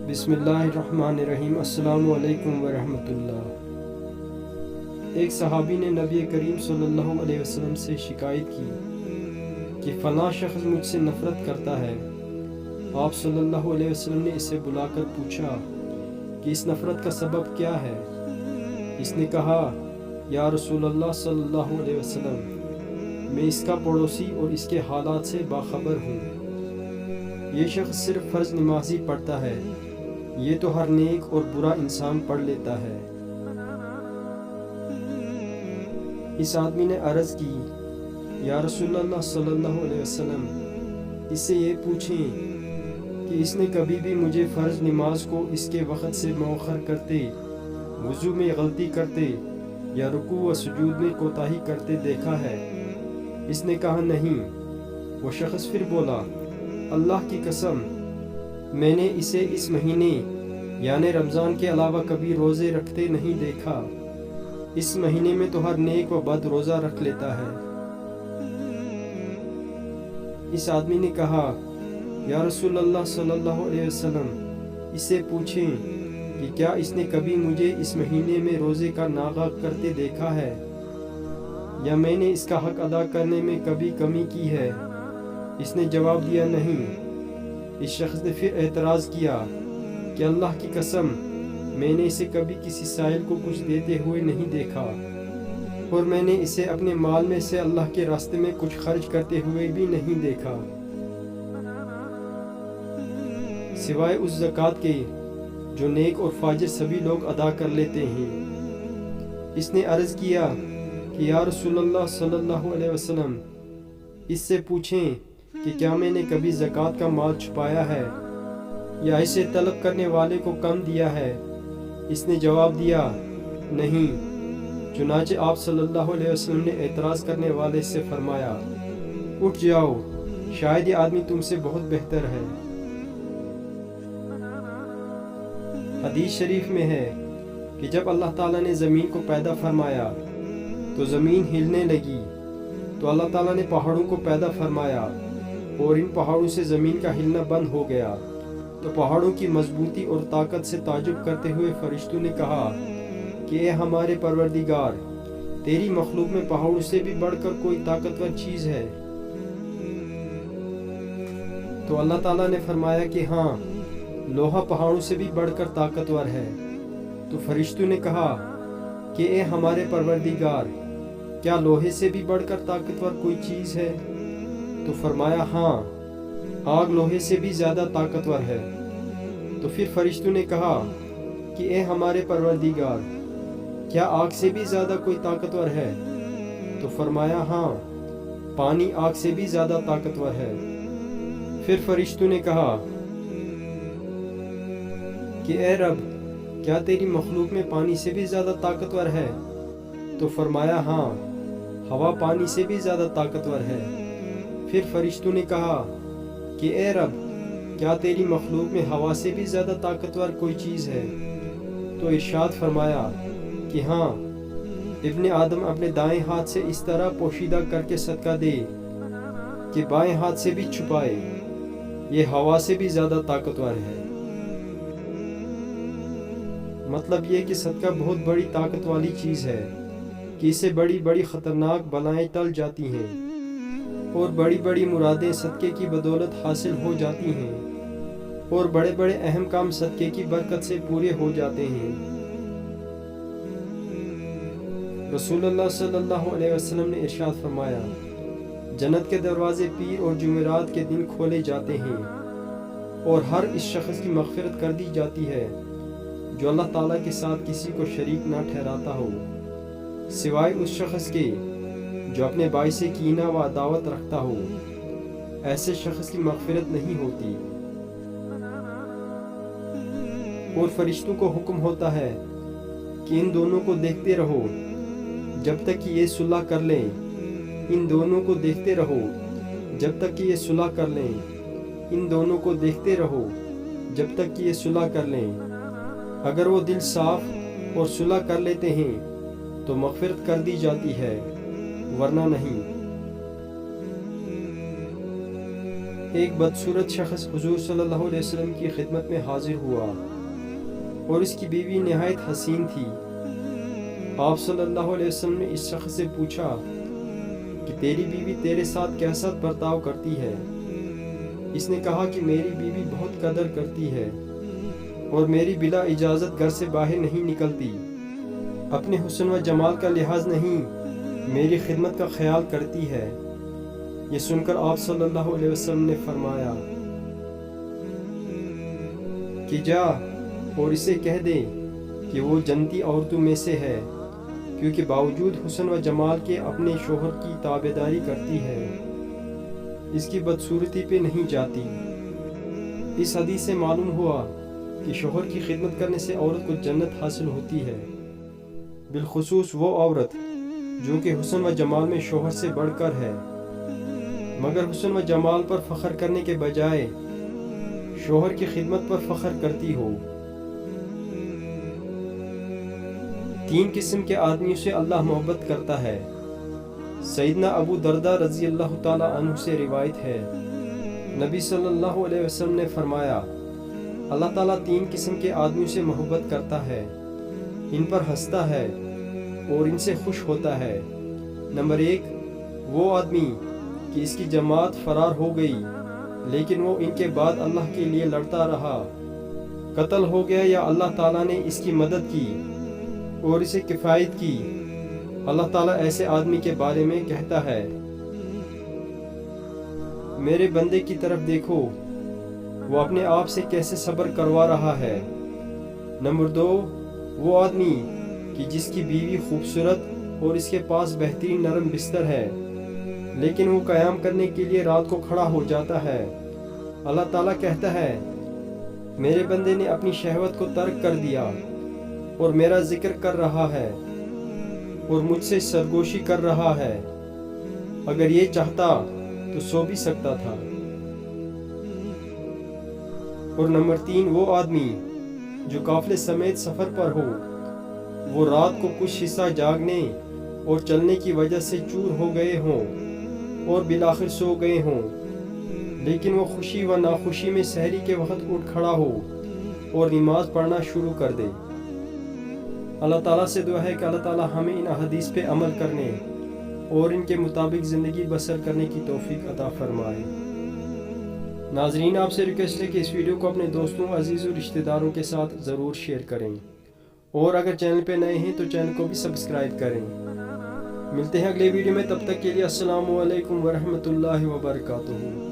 بسم اللہ الرحمن الرحیم۔ السلام علیکم ورحمۃ اللہ۔ ایک صحابی نے نبی کریم صلی اللہ علیہ وسلم سے شکایت کی کہ فلاں شخص مجھ سے نفرت کرتا ہے۔ آپ صلی اللہ علیہ وسلم نے اسے بلا کر پوچھا کہ اس نفرت کا سبب کیا ہے؟ اس نے کہا، یا رسول اللہ صلی اللہ علیہ وسلم، میں اس کا پڑوسی اور اس کے حالات سے باخبر ہوں۔ یہ شخص صرف فرض نمازی پڑھتا ہے، یہ تو ہر نیک اور برا انسان پڑھ لیتا ہے۔ اس آدمی نے عرض کی، یا رسول اللہ صلی اللہ علیہ وسلم، اس سے یہ پوچھیں کہ اس نے کبھی بھی مجھے فرض نماز کو اس کے وقت سے مؤخر کرتے، وضو میں غلطی کرتے یا رکوع و سجود میں کوتاہی کرتے دیکھا ہے؟ اس نے کہا نہیں۔ وہ شخص پھر بولا، اللہ کی قسم، میں نے اسے اس مہینے یعنی رمضان کے علاوہ کبھی روزے رکھتے نہیں دیکھا۔ اس مہینے میں تو ہر نیک و بد روزہ رکھ لیتا ہے۔ اس آدمی نے کہا، یا رسول اللہ صلی اللہ علیہ وسلم، اس سے پوچھیں کہ کیا اس نے کبھی مجھے اس مہینے میں روزے کا ناغہ کرتے دیکھا ہے، یا میں نے اس کا حق ادا کرنے میں کبھی کمی کی ہے؟ اس نے جواب دیا نہیں۔ اس شخص نے پھر اعتراض کیا کہ اللہ کی قسم، میں نے اسے کبھی کسی سائل کو کچھ دیتے ہوئے نہیں دیکھا، اور میں نے اسے اپنے مال میں سے اللہ کے راستے میں کچھ خرچ کرتے ہوئے بھی نہیں دیکھا، سوائے اس زکوٰۃ کے جو نیک اور فاجر سبھی لوگ ادا کر لیتے ہیں۔ اس نے عرض کیا کہ یا رسول اللہ صلی اللہ علیہ وسلم، اس سے پوچھیں کہ کیا میں نے کبھی زکوٰۃ کا مال چھپایا ہے یا اسے طلب کرنے والے کو کم دیا ہے؟ اس نے جواب دیا نہیں۔ چنانچہ آپ صلی اللہ علیہ وسلم نے اعتراض کرنے والے سے فرمایا، اٹھ جاؤ، شاید یہ آدمی تم سے بہت بہتر ہے۔ حدیث شریف میں ہے کہ جب اللہ تعالیٰ نے زمین کو پیدا فرمایا تو زمین ہلنے لگی، تو اللہ تعالیٰ نے پہاڑوں کو پیدا فرمایا اور ان پہاڑوں سے زمین کا ہلنا بند ہو گیا۔ تو پہاڑوں کی مضبوطی اور طاقت سے تعجب کرتے ہوئے فرشتوں نے کہا کہ اے ہمارے پروردگار، تیری مخلوق میں پہاڑوں سے بھی بڑھ کر کوئی طاقتور چیز ہے؟ تو اللہ تعالیٰ نے فرمایا کہ ہاں، لوہا پہاڑوں سے بھی بڑھ کر طاقتور ہے۔ تو فرشتوں نے کہا کہ اے ہمارے پروردگار، کیا لوہے سے بھی بڑھ کر طاقتور کوئی چیز ہے؟ تو فرمایا ہاں، آگ لوہے سے بھی زیادہ طاقتور ہے۔ تو پھر فرشتوں نے کہا کہ اے ہمارے پروردگار، کیا آگ سے بھی زیادہ کوئی طاقتور ہے؟ تو فرمایا ہاں، پانی آگ سے بھی زیادہ طاقتور ہے۔ پھر فرشتوں نے کہا کہ اے رب، کیا تیری مخلوق میں پانی سے بھی زیادہ طاقتور ہے؟ تو فرمایا ہاں، ہوا پانی سے بھی زیادہ طاقتور ہے۔ پھر فرشتوں نے کہا کہ اے رب، کیا تیری مخلوق میں ہوا سے بھی زیادہ طاقتور کوئی چیز ہے؟ تو ارشاد فرمایا کہ ہاں، ابن آدم اپنے دائیں ہاتھ سے اس طرح پوشیدہ کر کے صدقہ دے کہ بائیں ہاتھ سے بھی چھپائے، یہ ہوا سے بھی زیادہ طاقتور ہے۔ مطلب یہ کہ صدقہ بہت بڑی طاقت والی چیز ہے کہ اسے بڑی بڑی خطرناک بلائیں ٹل جاتی ہیں، اور بڑی بڑی مرادیں صدقے کی بدولت حاصل ہو جاتی ہیں، اور بڑے بڑے اہم کام صدقے کی برکت سے پورے ہو جاتے ہیں۔ رسول اللہ صلی اللہ علیہ وسلم نے ارشاد فرمایا، جنت کے دروازے پیر اور جمعرات کے دن کھولے جاتے ہیں، اور ہر اس شخص کی مغفرت کر دی جاتی ہے جو اللہ تعالیٰ کے ساتھ کسی کو شریک نہ ٹھہراتا ہو، سوائے اس شخص کے جو اپنے بھائی سے کینہ و عداوت رکھتا ہو، ایسے شخص کی مغفرت نہیں ہوتی۔ اور فرشتوں کو حکم ہوتا ہے کہ ان دونوں کو دیکھتے رہو جب تک کہ یہ صلح کر لیں، ان دونوں کو دیکھتے رہو جب تک کہ یہ صلح کر لیں، ان دونوں کو دیکھتے رہو جب تک کہ یہ صلح کر لیں۔ اگر وہ دل صاف اور صلح کر لیتے ہیں تو مغفرت کر دی جاتی ہے، ورنہ نہیں۔ ایک بدصورت شخص حضور صلی اللہ علیہ وسلم کی خدمت میں حاضر ہوا اور اس کی بیوی نہایت حسین تھی۔ آپ صلی اللہ علیہ وسلم نے اس شخص سے پوچھا کہ تیری بیوی تیرے ساتھ کیسا برتاؤ کرتی ہے؟ اس نے کہا کہ میری بیوی بہت قدر کرتی ہے اور میری بلا اجازت گھر سے باہر نہیں نکلتی، اپنے حسن و جمال کا لحاظ نہیں، میری خدمت کا خیال کرتی ہے۔ یہ سن کر آپ صلی اللہ علیہ وسلم نے فرمایا کہ جا اور اسے کہہ دے کہ وہ جنتی عورتوں میں سے ہے، کیونکہ باوجود حسن و جمال کے اپنے شوہر کی تابعداری کرتی ہے، اس کی بدصورتی پہ نہیں جاتی۔ اس حدیث سے معلوم ہوا کہ شوہر کی خدمت کرنے سے عورت کو جنت حاصل ہوتی ہے، بالخصوص وہ عورت جو کہ حسن و جمال میں شوہر سے بڑھ کر ہے، مگر حسن و جمال پر فخر کرنے کے بجائے شوہر کی خدمت پر فخر کرتی ہو۔ 3 قسم کے آدمیوں سے اللہ محبت کرتا ہے۔ سیدنا ابو درداء رضی اللہ تعالی عنہ سے روایت ہے، نبی صلی اللہ علیہ وسلم نے فرمایا، اللہ تعالیٰ 3 قسم کے آدمیوں سے محبت کرتا ہے، ان پر ہنستا ہے اور ان سے خوش ہوتا ہے۔ نمبر 1، وہ آدمی کہ اس کی جماعت فرار ہو گئی لیکن وہ ان کے بعد اللہ کے لیے لڑتا رہا، قتل ہو گیا یا اللہ تعالیٰ نے اس کی مدد کی اور اسے کفایت کی۔ اللہ تعالیٰ ایسے آدمی کے بارے میں کہتا ہے، میرے بندے کی طرف دیکھو، وہ اپنے آپ سے کیسے صبر کروا رہا ہے۔ نمبر 2، وہ آدمی کہ جس کی بیوی خوبصورت اور اس کے پاس بہترین نرم بستر ہے لیکن وہ قیام کرنے کے لیے رات کو کھڑا ہو جاتا ہے۔ اللہ تعالیٰ کہتا ہے، میرے بندے نے اپنی شہوت کو ترک کر دیا اور میرا ذکر کر رہا ہے اور مجھ سے سرگوشی کر رہا ہے، اگر یہ چاہتا تو سو بھی سکتا تھا۔ اور نمبر 3، وہ آدمی جو قافلے سمیت سفر پر ہو، وہ رات کو کچھ حصہ جاگنے اور چلنے کی وجہ سے چور ہو گئے ہوں اور بالآخر سو گئے ہوں، لیکن وہ خوشی و ناخوشی میں سحری کے وقت اٹھ کھڑا ہو اور نماز پڑھنا شروع کر دے۔ اللہ تعالیٰ سے دعا ہے کہ اللہ تعالیٰ ہمیں ان احادیث پہ عمل کرنے اور ان کے مطابق زندگی بسر کرنے کی توفیق عطا فرمائے۔ ناظرین، آپ سے ریکویسٹ ہے کہ اس ویڈیو کو اپنے دوستوں، عزیز و رشتہ داروں کے ساتھ ضرور شیئر کریں، اور اگر چینل پہ نئے ہیں تو چینل کو بھی سبسکرائب کریں۔ ملتے ہیں اگلے ویڈیو میں، تب تک کے لیے السلام علیکم ورحمۃ اللہ وبرکاتہ۔